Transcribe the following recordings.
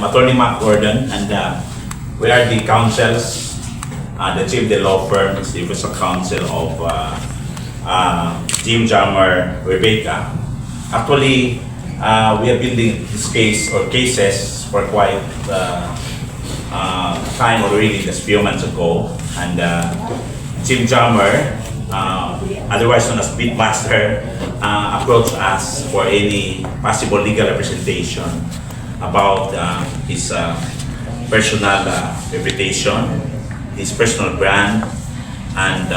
I'm Attorney Mark Gordon, and we are the counsels, the chief of the law firm is the official counsel of Jim Jammer Rebecca. Actually, we have been in this case or cases for quite time already, just a few months ago, and Jim Jammer, otherwise known as Beatmaster, approached us for any possible legal representation about his personal reputation, his personal brand, and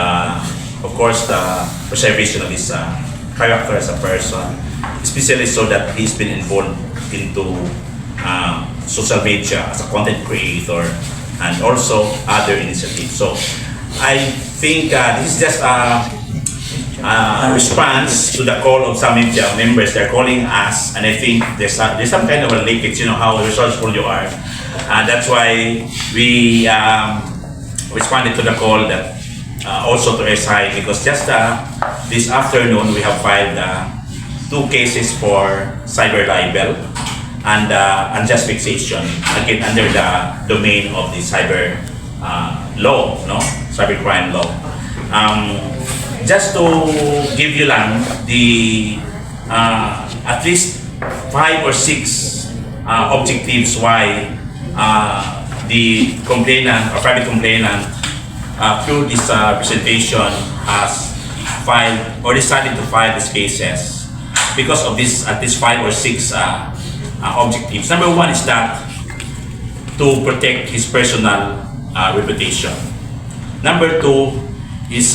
of course the preservation of his character as a person, especially so that he's been involved into social media as a content creator and also other initiatives. So I think this is just a response to the call of some media members. They're calling us, and I think there's some kind of a leakage. You know how resourceful you are, and that's why we responded to the call that also to SI, because just this afternoon we have filed 2 cases for cyber libel and unjust fixation, again under the domain of the cyber law, no, cyber crime law. Just to give you lang the at least 5 or 6 objectives why the complainant or private complainant through this presentation has filed or decided to file these cases because of this at least 5 or 6 objectives. Number 1 is that to protect his personal reputation. Number 2 is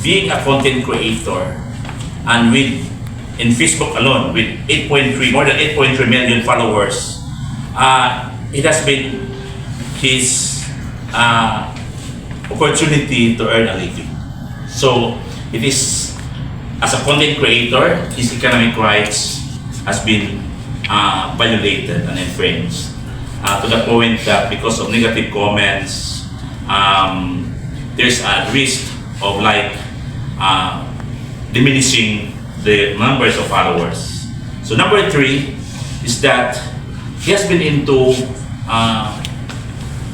being a content creator, and in Facebook alone with more than 8.3 million followers, it has been his opportunity to earn a living. So it is, as a content creator, his economic rights has been violated and infringed to the point that because of negative comments, there's a risk of diminishing the numbers of followers. So number 3 is that he has been into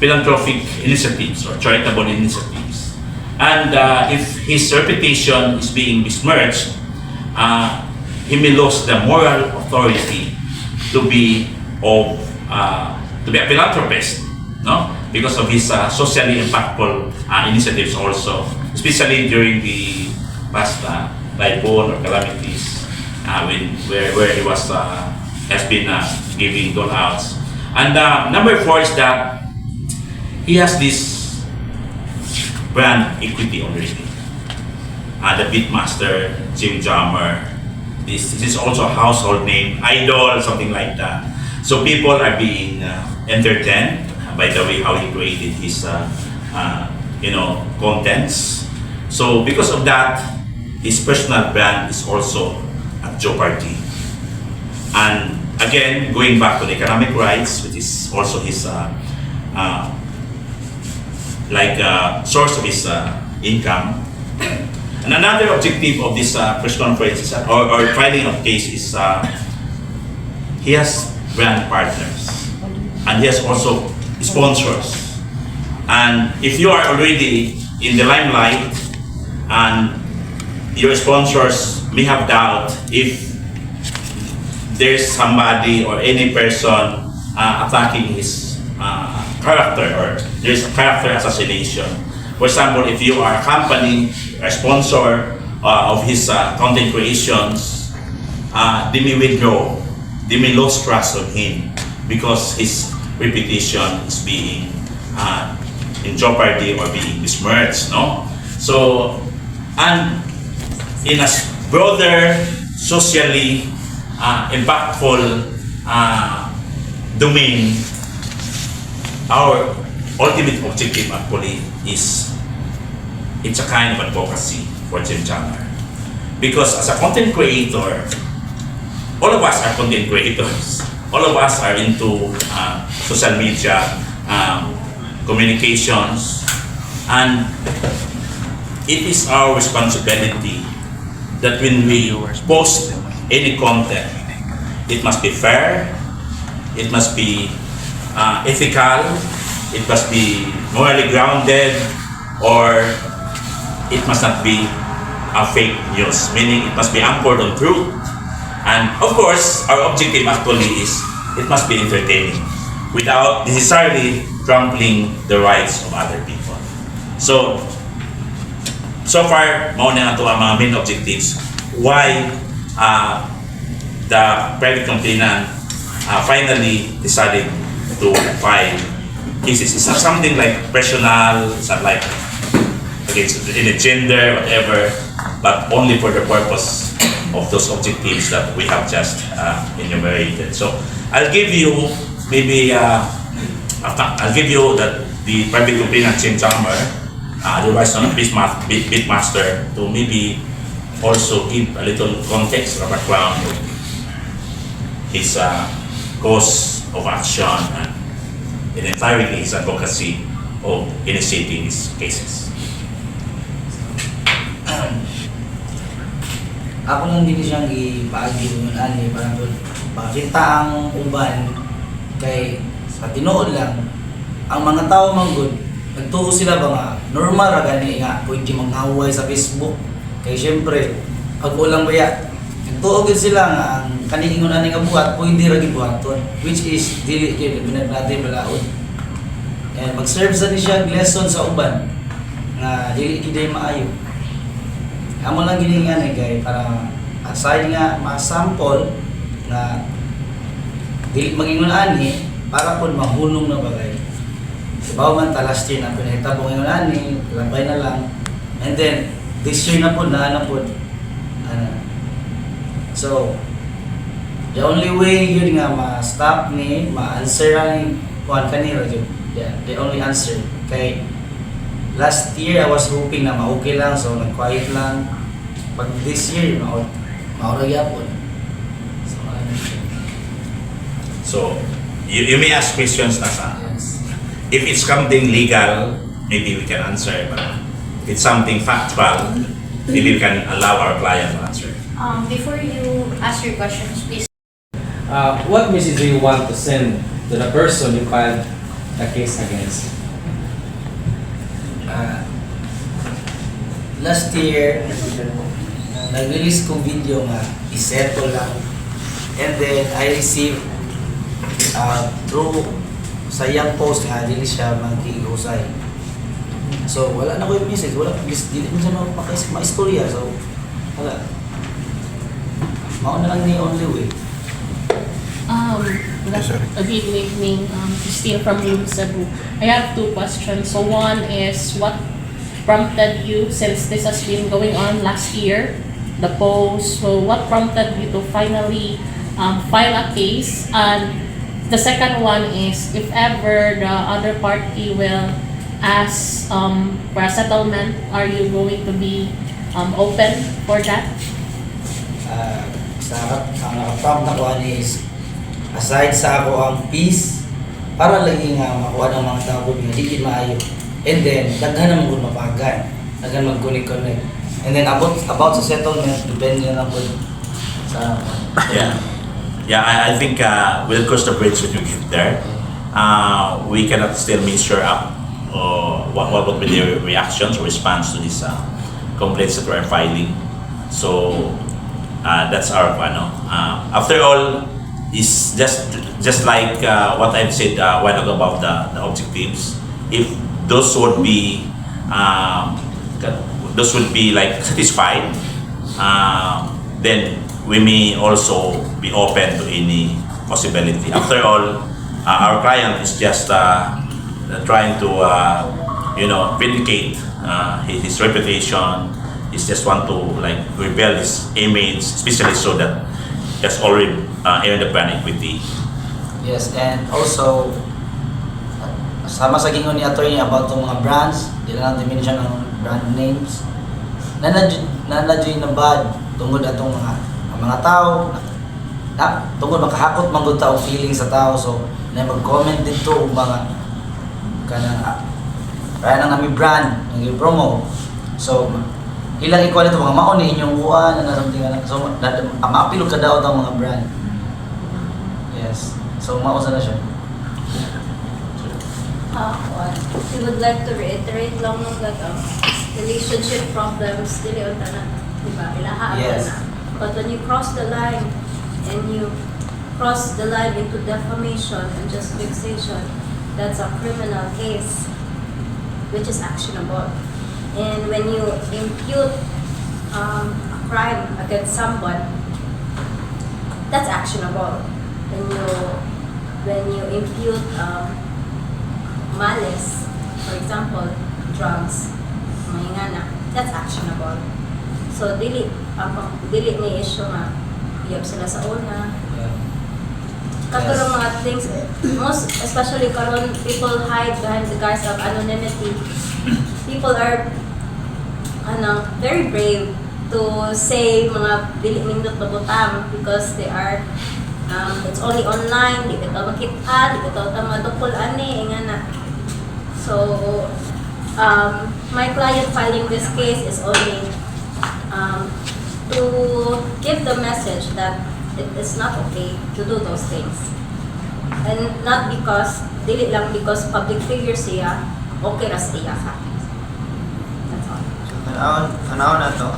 philanthropic initiatives or charitable initiatives, and if his reputation is being besmirched, he may lose the moral authority to be a philanthropist, no? Because of his socially impactful initiatives also, especially during the past typhoon or calamities where he was has been giving donouts. And number 4 is that he has this brand equity already. The Beatmaster, Jim Jammer, this is also a household name, idol, something like that. So people are being entertained by the way how he created his contents. So because of that, his personal brand is also at jeopardy. And again, going back to the economic rights, which is also his source of his income. And another objective of this press conference is, or filing of case is he has brand partners and he has also sponsors. And if you are already in the limelight and your sponsors may have doubt if there's somebody or any person attacking his character, or there's a character assassination. For example, if you are a company, a sponsor of his content creations, they may withdraw, they may lose trust of him because his reputation is being in jeopardy or being besmirched, no? So, and in a broader, socially impactful domain, our ultimate objective actually is, it's a kind of advocacy for Jim Jammer. Because as a content creator, all of us are content creators. All of us are into social media, communications, and it is our responsibility that when we post any content, it must be fair, it must be ethical, it must be morally grounded, or it must not be a fake news, meaning it must be anchored on truth. And of course, our objective actually is it must be entertaining without necessarily trampling the rights of other people. So far, mauna nga ito ang mga main objectives why the private complainant finally decided to file cases. It's not something like personal, it's not like against any gender, whatever, but only for the purpose of those objectives that we have just enumerated. So I'll give you maybe I'll give you that the private complainant Jim Chalmer, otherwise known as Beatmaster, to maybe also give a little context or background of his cause of action and in entirety his advocacy of initiating these cases. Ako lang din siyang ipaagi yung ani para pakita ang uban kay sa tinuod lang ang mga tao manggod nagtuo sila ba nga normal ra gani nga pwede mangaway sa Facebook kay syempre pag ulang baya nagtuo gid sila nga ang kaniingon ani nga buhat pwede ra gibuhaton which is dili gyud natin balaod and mag-serve sa ni siya lesson sa uban nga dili gid maayo. Amo lang gini nga kay para aside nga ma-sample na dili magingon ani para pud mahunong na bagay. Diba man ta last year na pinahita po ngayon ani, lambay na lang. And then this year na pud na po. So the only way yun nga ma-stop ni, ma-answer ang kuan kanira jud. Yeah, the only answer kay last year I was hoping na ma-okay lang so nag-quiet lang. Pag this year maura gyapon. So you may ask questions na sa Yes. if it's something legal, maybe we can answer, but if it's something factual, maybe we can allow our client to answer. Before you ask your questions, please. What message do you want to send to the person you filed the case against? Last year nag-release kong video nga isettle lang and then I received through sa iyang post nga dili siya magkihusay so wala na ko yung message wala dili mo siya ma-istorya so wala mao na lang ni only way. Good evening, Christine from Cebu. I have two questions. So one is, what prompted you, since this has been going on last year, the post, so what prompted you to finally file a case? And the second one is, if ever the other party will ask for a settlement, are you going to be open for that? Sa naka-prompt na kuha is aside sa ako ang peace para lagi nga makuha ng mga tao nga hindi maayo and then daghan naman kung mapagan daghan mag-connect and then about sa settlement depende na lang po sa I think we'll cross the bridge when we get there. We cannot still measure up what would be the reactions or response to these complaints that we're filing. So that's our after all, is just like what I've said a while ago about the objectives. If those would be like satisfied, then we may also be open to any possibility. After all, our client is just trying to vindicate his reputation. He's just want to like rebuild his image, especially so that has already earned the brand equity. yes and also sama sa gingon ni attorney about tong mga brands di na lang dimension ng brand names nanadyo na bad tungod atong mga tao tungod makahakot man gud taong feeling sa tao so na mag-comment dito og mga kana kaya nang nami brand nang i-promote so ilang equality mga maon ni inyong uwan na something na so maapilo ka daw tang mga brand yes so mausa na siya. we would like to reiterate lang nung that relationship problems dili unta na, diba? Ilaha Yes. na. But when you cross the line and you cross the line into defamation and just fixation, that's a criminal case which is actionable. And when you impute a crime against someone, that's actionable. When you impute malice, for example, drugs, mahingana, that's actionable. So dili ni issue nga iyab sila sa una. Katulong mga things, most especially karon, people hide behind the guise of anonymity. People are very brave to say mga dili nindot na butang because they are it's only online, di bitaw makita, di bitaw ta madukol ani nga na. So my client filing this case is only to give the message that it is not okay to do those things. And not because, dili lang because public figure siya, okay ra siya ka. That's all. So, tanaw na to,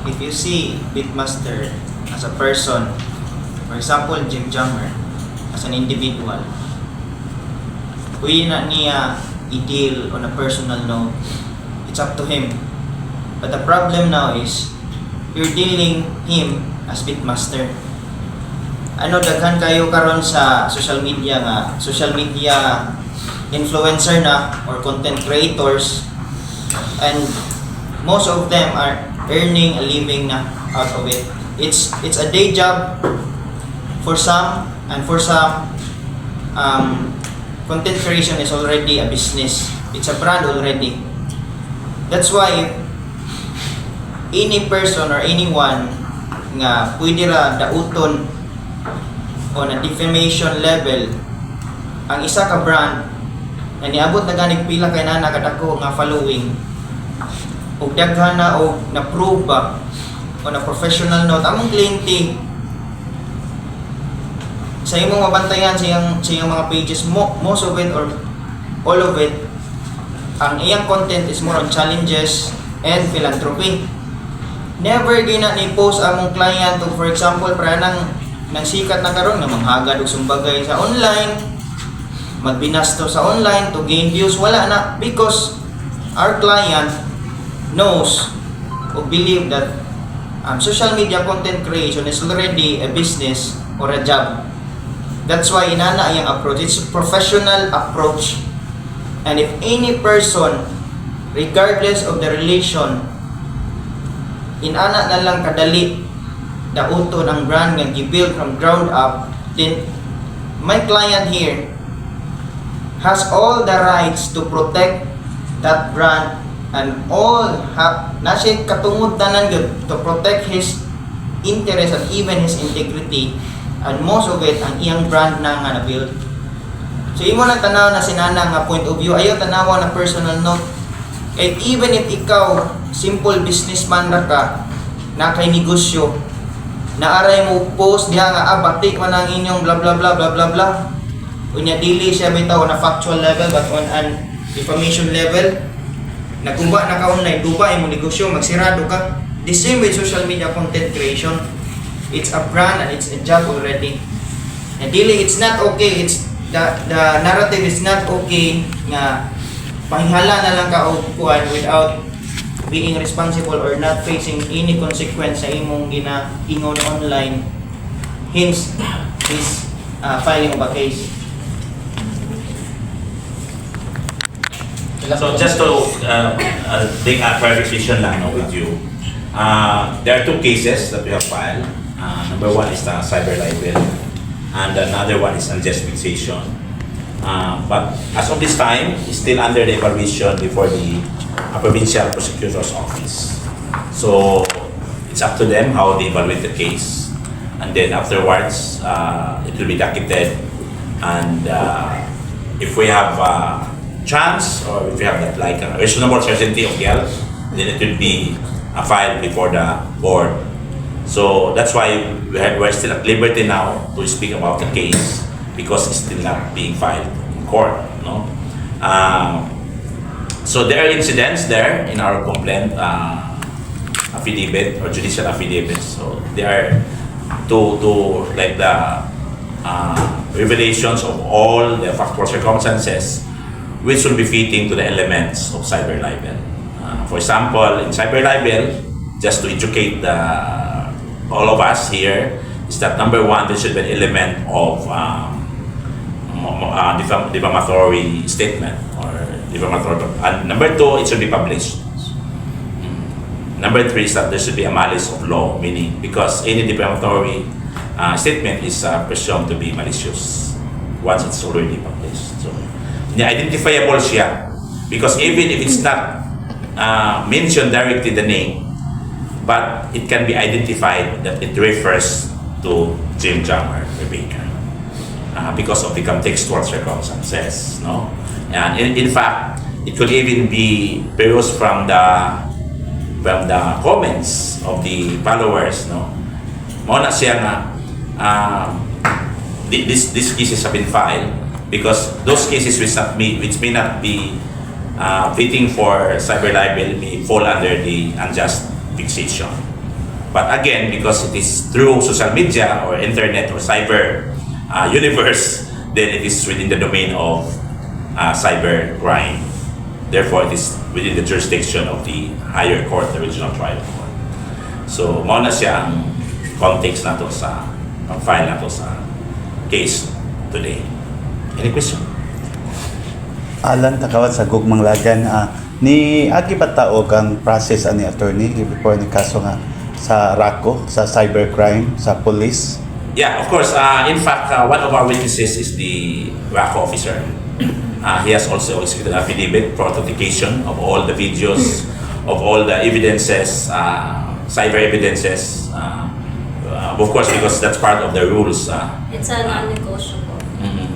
if you see Beatmaster as a person, for example, Jim Jammer, as an individual, pwede na niya i-deal on a personal note. It's up to him. But the problem now is, you're dealing him as Beatmaster. Ano, daghan kayo karon sa social media influencer na or content creators, and most of them are earning a living na out of it. It's a day job for some, and for some content creation is already a business. It's a brand already. That's why any person or anyone nga pwede ra dauton on a defamation level ang isa ka brand na niabot na ganig pila kay nana kadako nga following ug daghan na og na-prove ba on a professional note among kliyente sa imong mabantayan siyang mga pages, most of it or all of it, ang iyang content is more on challenges and philanthropy. Never gina ni post among client to, for example, para nang sikat na karon nga manghagad og sumbagay sa online, magbinasto sa online to gain views, wala na, because our client knows or believe that social media content creation is already a business or a job. That's why inana yung approach. It's a professional approach. And if any person, regardless of the relation, inana na lang kadali dauton ang brand nga gi-build from ground up, then my client here has all the rights to protect that brand and all na siya katungod tanan gyud to protect his interest and even his integrity, and most of it ang iyang brand na nga na-build. So imo nang tanaw na sinana nga point of view, ayaw tanawa na personal note. And even if ikaw simple businessman ra ka, na kay negosyo, naaray mo post diha nga batik man ang inyong blah blah blah blah blah blah. Unya dili siya bitaw na factual level but on an information level. Nagkuba na ka online, duba imong negosyo, magsirado ka. The same with social media content creation. It's a brand and it's a job already. And dili, it's not okay. It's the narrative is not okay nga pahihala na lang ka og kuan without being responsible or not facing any consequence sa imong ginaingon online. Hence this filing of a case. So just to make a clarification lang with you, there are two cases that we have filed. Number one is the cyber libel, and another one is unjust fixation. But as of this time, it's still under the evaluation before the provincial prosecutor's office. So it's up to them how they evaluate the case, and then afterwards it will be docketed, and if we have chance or if we have that like a reasonable certainty of guilt, then it will be filed before the board. So that's why we're still at liberty now to speak about the case because it's still not being filed in court, no? So there are incidents there in our complaint affidavit or judicial affidavit. So they are to like the revelations of all the factual circumstances which will be fitting to the elements of cyber libel. For example, in cyber libel, just to educate all of us here, is that number one, there should be an element of defamatory statement or defamatory. And number two, it should be published. Number three is that there should be a malice of law, meaning because any defamatory statement is presumed to be malicious once it's already published. So, identifiable siya because even if it's not mentioned directly the name, but it can be identified that it refers to Jim Jam or Rebecca because of the contextual circumstances, no? And in fact, it could even be perused from the comments of the followers, no? Muna siya nga these cases have been filed because those cases which may not be fitting for cyber libel may fall under the unjust fixation. But again, because it is through social media or internet or cyber universe, then it is within the domain of cyber crime. Therefore, it is within the jurisdiction of the higher court, the regional trial court. So, mao na siya ang context nato sa pag-file nato sa case today. Any question? Alan takawat sa gugmang lagan ni agi ba taog ang process ani attorney before ni kaso nga sa RACO sa cybercrime sa police? Yeah, of course. In fact, one of our witnesses is the RACO officer. He has also executed affidavit for authentication of all the videos, of all the evidences, cyber evidences. Of course, because that's part of the rules. It's a non-negotiable.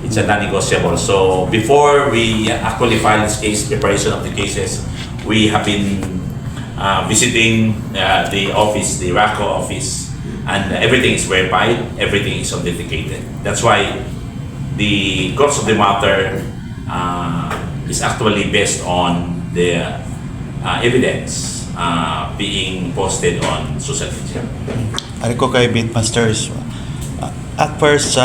It's a non-negotiable. So before we actually file this case, preparation of the cases, we have been visiting the office, the RACO office, and everything is verified, everything is authenticated. That's why the course of the matter is actually based on the evidence being posted on social media. Ari ko kay Beatmasters. At first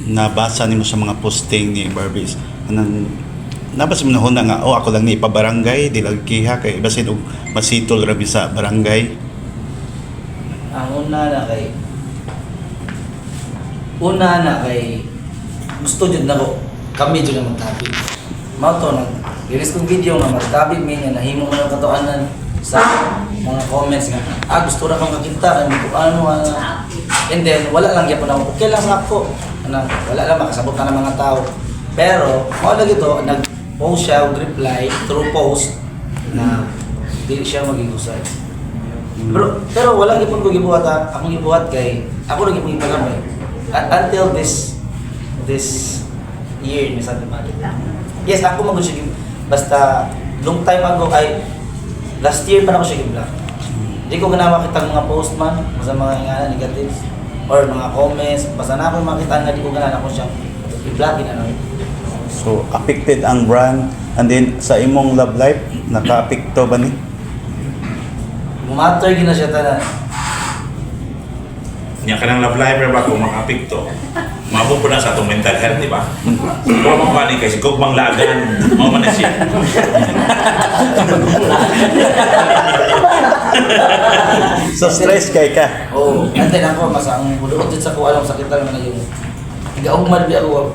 nabasa nimo sa mga posting ni Barbies anang nabasa mo na nga ako lang ni ipabarangay di lang kiha kay basin og masitol rabi sa barangay. Ang una na kay gusto jud nako kami jud na magtabig. Mao to nag release kong video nga magtabig mi nga nahimo man ang katuanan sa mga comments nga gusto ra kang kakita kan ko ano and then wala lang gyapon ako okay lang sa ako wala lang makasabot na ng mga tao pero mao lagi to nag-post siya og reply through post na dili siya magigusay pero wala gyapon ko gibuhat akong gibuhat kay ako ra gyapon ipagamay until this year ni Santa Maria. Yes, ako magud siya basta long time ago ay last year pa na ako siya i-block. Hindi ko ganawa kitang mga post man, sa mga ingana negative or mga comments, basta na ako makita nga di ko ganawa ako siya i-block na. So affected ang brand and then sa imong love life naka-apekto ba ni? Matter gina siya tanan. Nya kanang love life ba kung makapikto? Mabot po na sa itong mental health, di ba? Pero mabani kasi gugmang lagan, mao man na siya. So stress kay ka. Oo, antay na ako mas ang huduot din sa ko alam sakit lang na yung igaugmad bi ako.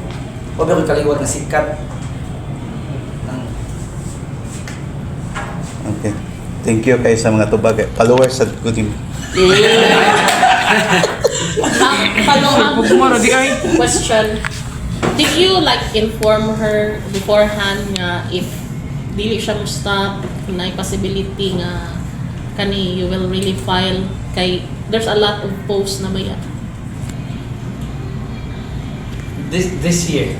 Wa ba ko kaliwat na sikat. Okay. Thank you kay sa mga tubag followers sa kudim. Follow-up question. Did you like inform her beforehand nga if dili siya mo stop na possibility nga kani you will really file kay there's a lot of posts na maya This year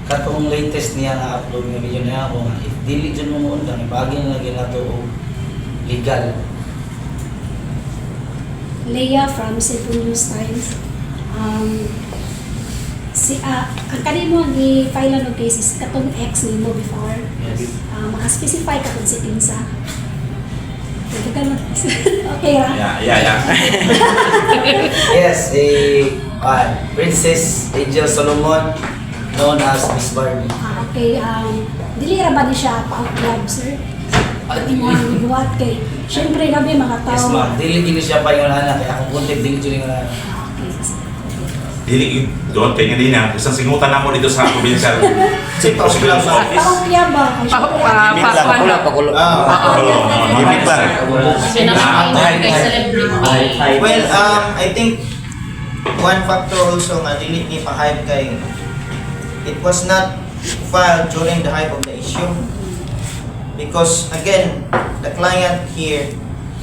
katong latest niya na upload nga video niya ako nga if dili jud mo undang ibagi na lagi nato og legal. Leia from Cebu News Times. ang kanimo gi-file og cases katong ex nimo before. Yes. Maka-specify ka kung si Pinsa. Okay ra? Yeah. Yes, Princess Angel Solomon, known as Miss Barbie. Okay, dili ra ba ni siya pa-out sir? Pati mo ang gibuhat kay syempre gabi mga tao. Yes, ma'am. Dili gini siya pa yung anak, kaya akong content dili dili nga. Okay. Dili doon kay nga isang singutan na mo dito sa provincial prosecutor's office. Paong niya ba? Kay syempre. Pakulo. Gimik lang. Kay celebrity. Well, I think one factor also nga dili ni pa-hype kay it was not filed during the hype of the issue. Because again, the client here,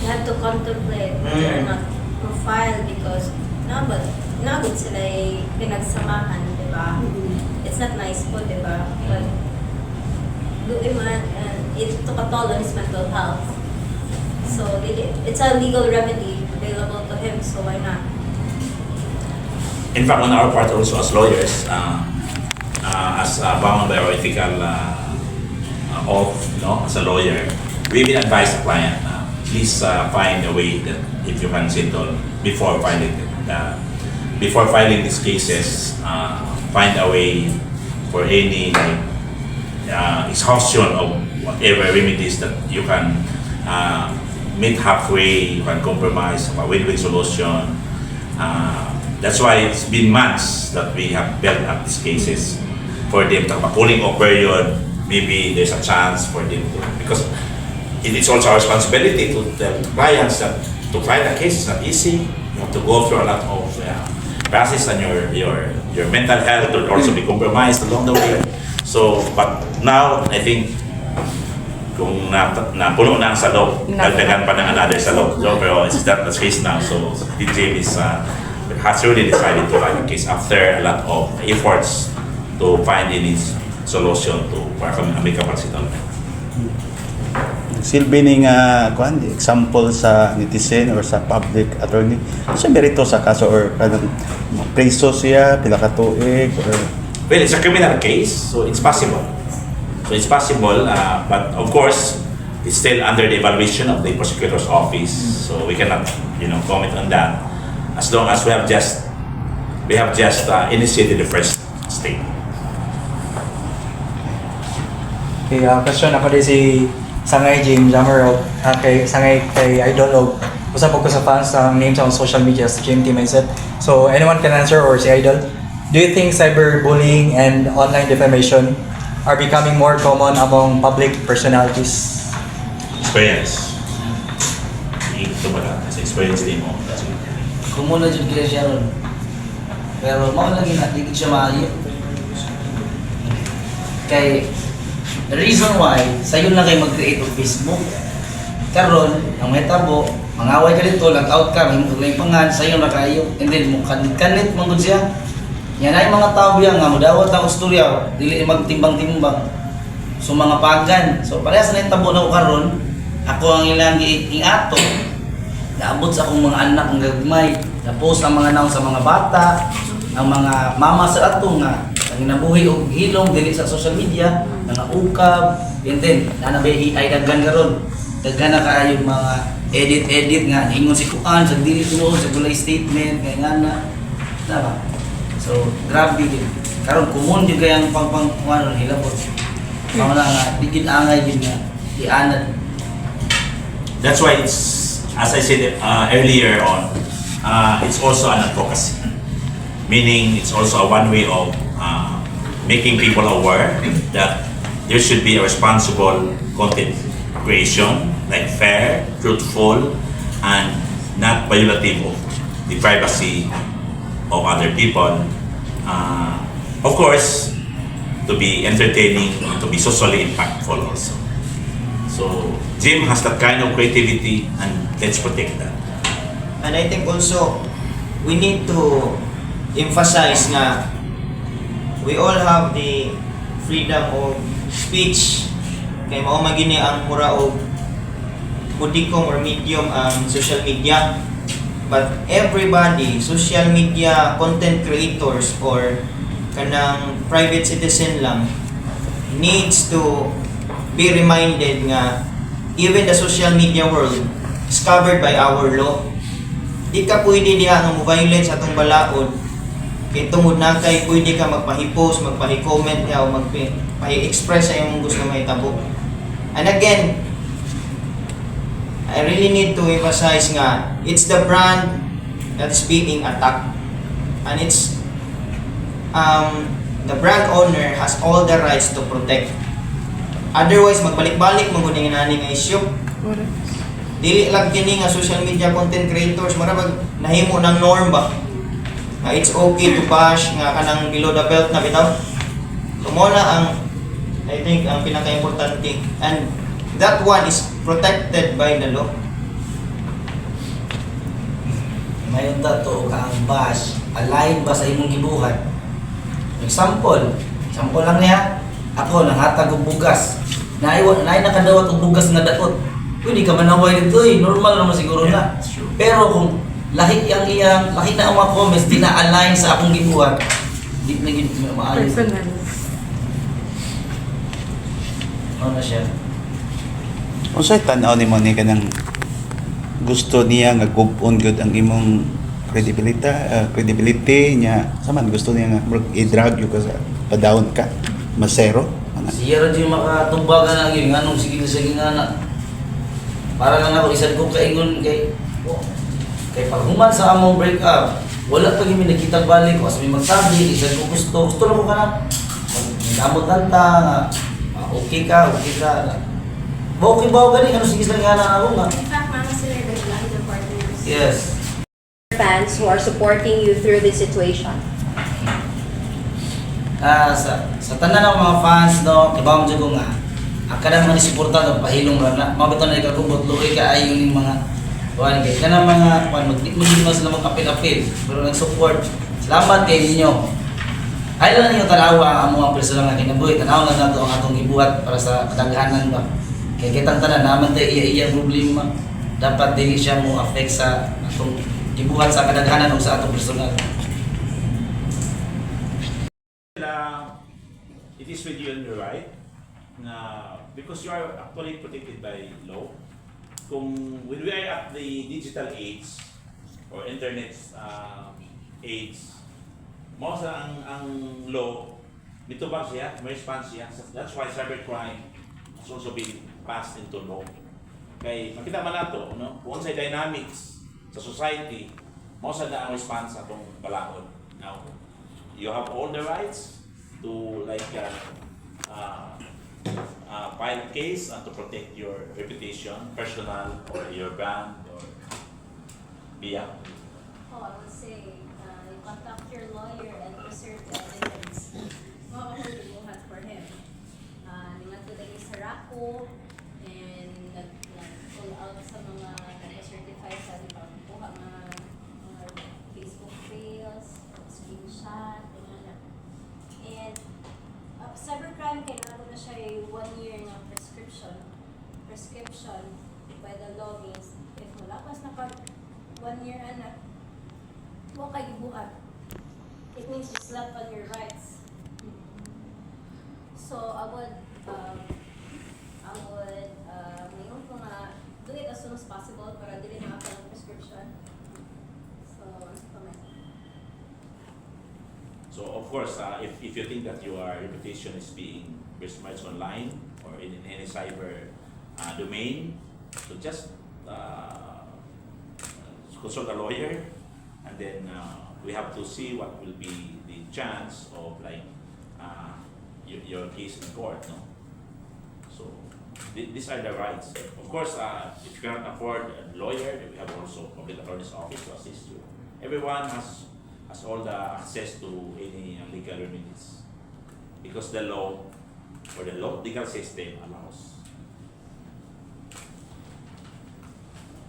You have to contemplate whether or not profile because nagod sila pinagsamahan, di ba? It's not nice po, di ba? But doon man, it took a toll on his mental health. So it's a legal remedy available to him, so why not? In fact, on our part also as lawyers, as bound by our ethical as a lawyer, we will advise the client, please find a way that if you can settle before filing these cases, find a way for any exhaustion of whatever remedies that you can meet halfway, you can compromise, a win-win solution. That's why it's been months that we have built up these cases for them to have a cooling off period. Maybe there's a chance for them to, because it is also our responsibility to tell clients that to file a case is not easy. You have to go through a lot of process, and your mental health will also be compromised along the way. So, but now I think kung napuno na ang salog, dagdagan pa ng another salog. So, pero it's not the case now. So, DJ has really decided to file a case after a lot of efforts to find any solution to para kami amicable settlement. Silbi ni nga example sa netizen or sa public attorney. Sa merito sa kaso or kanang preso siya pila ka tuig or Well, it's a criminal case, so it's possible. But of course, it's still under the evaluation of the prosecutor's office. So we cannot, comment on that. As long as we have just initiated the first stage. Okay, question ako din si Sangay James Jammer kay Sangay kay Idol og usap ko sa fans ang names on social media sa GMT Mindset. So anyone can answer or si Idol. Do you think cyberbullying and online defamation are becoming more common among public personalities? Experience. Ito ba sa experience din mo? Kung muna dyan kila siya ron. Pero maulagin na, di siya maayo. Kay the reason why, sayo na kayo mag-create of Facebook. Karon, ang may tabo, mangaway ka dito, nag-out ka, may mga pangan, sayo na kayo. And then, kanit manggod siya. Yan ay mga tao biya nga, mudawat ang istorya, dili magtimbang-timbang. So mga pagan. So parehas na yung tabo na ko karon, ako ang ilang ato. Naabot sa akong mga anak ng gagmay. Na-post ang mga naon sa mga bata, ang mga mama sa ato nga, ang nabuhi og hilong dili sa social media, mga ukab, and then nanabay ay daghan karon. Daghan na kaayo mga edit nga ingon si kuan sa dili tinuod sa bulay statement kay ngana. Diba? So grabe din. Karon common jud kay ang pang hilabot. Mao na nga digid angay jud nga ianad. That's why it's, as I said earlier on, it's also an advocacy. Meaning it's also one way of making people aware that there should be a responsible content creation, like fair, truthful, and not violative of the privacy of other people. Of course, to be entertaining, to be socially impactful also. So, Jim has that kind of creativity, and let's protect that. and I think also we need to emphasize nga we all have the freedom of speech kay mao man gini ang mura og budikom or medium ang social media, but everybody, social media content creators or kanang private citizen lang needs to be reminded nga even the social media world is covered by our law. Di ka pwede diha nga mo-violate sa atong balaod kay tungod na kay pwede ka magpa-post, magpa-comment o magpa-express sa imong gusto mahitabo. And again, I really need to emphasize nga it's the brand that's being attacked, and it's the brand owner has all the rights to protect. Otherwise magbalik-balik mo gud nani nga issue. Dili lang kini nga social media content creators marabag nahimo ng norm ba. It's okay to bash nga kanang below the belt na bitaw. So mo na ang I think ang pinaka-importante, and that one is protected by the law. Mayon dato ang bash align ba sa imong gibuhat. Example lang niya, ako nanghatag og bugas. Naay nakadawat og bugas nga daot. Pwede ka manaway dito normal naman siguro na. Pero kung lahi na ang mga comments di na align sa akong gibuhat, di na gid maayo. Personal. Ano na siya? Unsay tan-aw nimo ni kanang gusto niya nga gub-on gyud ang imong credibility niya saman gusto niya nga i-drag you ka sa pa-down ka masero ana Siya rin yung makatubagan na yun, anong sige nga na. Para lang ako, isang ko kaingon kay paghuman sa among break up, wala pa yung nakita balik ko, as may magsabi, isang ko gusto lang ko ka na. Magkamot nanta, okay ka. Okay ba ako galing, ano sige lang nga na ako nga. In fact, mama sila naglaan ng partners. Yes. Fans who are supporting you through this situation. Sa tanan ng mga fans, no, kibaw mo dyan ko nga, kada mga nisuporta no, pahilong ram na, mabito na ikagubot, luwi ka ay yung mga, kuhan kay, kana mga, magdikmagin mo sila magkapil-apil, pero nag-support, salamat kay ninyo. Ay lang ninyo tanawa ang mga personal na kinabuhi, tanawa lang nato ang atong gibuhat para sa kadaghanan ba. Kaya kitang tanan, naman tayo iya problema, dapat dili siya mo affect sa atong gibuhat sa kadaghanan o sa atong personal. It is with you and your right na because you are actually protected by law. Kung when we are at the digital age or internet age, most ang law mitubag siya, may response siya. That's why cybercrime has also been passed into law. Kay makita man nato, no? Kung sa dynamics sa society, most na ang response sa atong balaod. Now, you have all the rights to file a case and to protect your reputation, personal or your brand or Bia. Oh, I would say, you contact your lawyer and preserve the evidence. Makakulubuhan for him. Ningatulay sa RACO and nag-pull out sa mga nag-certify sa kuha mga Facebook trails, screenshot, and cybercrime kailangan na siya ay 1 year ng prescription by the law means if malapas na pag 1 year anak huwag kayo buhat, it means you slept on your rights. So I would mayroon ko nga do it as soon as possible para dili na ako ng prescription. So comment. So of course, if you think that your reputation is being besmirched online or in any cyber domain, so just consult a lawyer, and then we have to see what will be the chance of your case in court. No? So these are the rights. Of course, if you cannot afford a lawyer, we have also public attorney's office to assist you. Everyone has all the access to any legal remedies because the law or the legal system allows.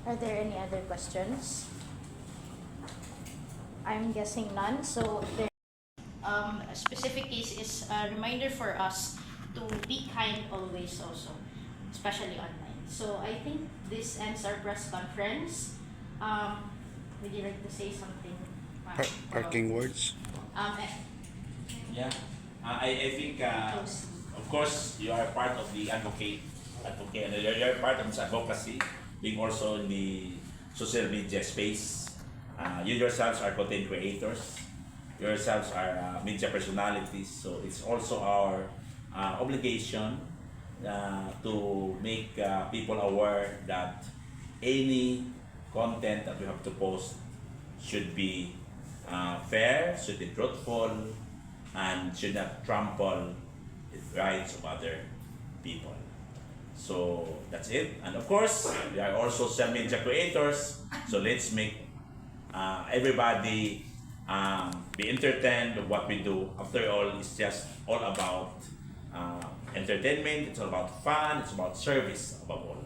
Are there any other questions? I'm guessing none. So there, a specific case is a reminder for us to be kind always also, especially online. So I think this ends our press conference. Would you like to say something? Parking words. Yeah. I think, of course, you are part of the advocate, and you're part of this advocacy, being also in the social media space. You yourselves are content creators. Yourselves are media personalities. So it's also our obligation to make people aware that any content that we have to post should be fair, should be truthful, and should not trample the rights of other people. So that's it. And of course, we are also social media creators. So let's make everybody be entertained of what we do. After all, it's just all about entertainment. It's all about fun. It's about service above all.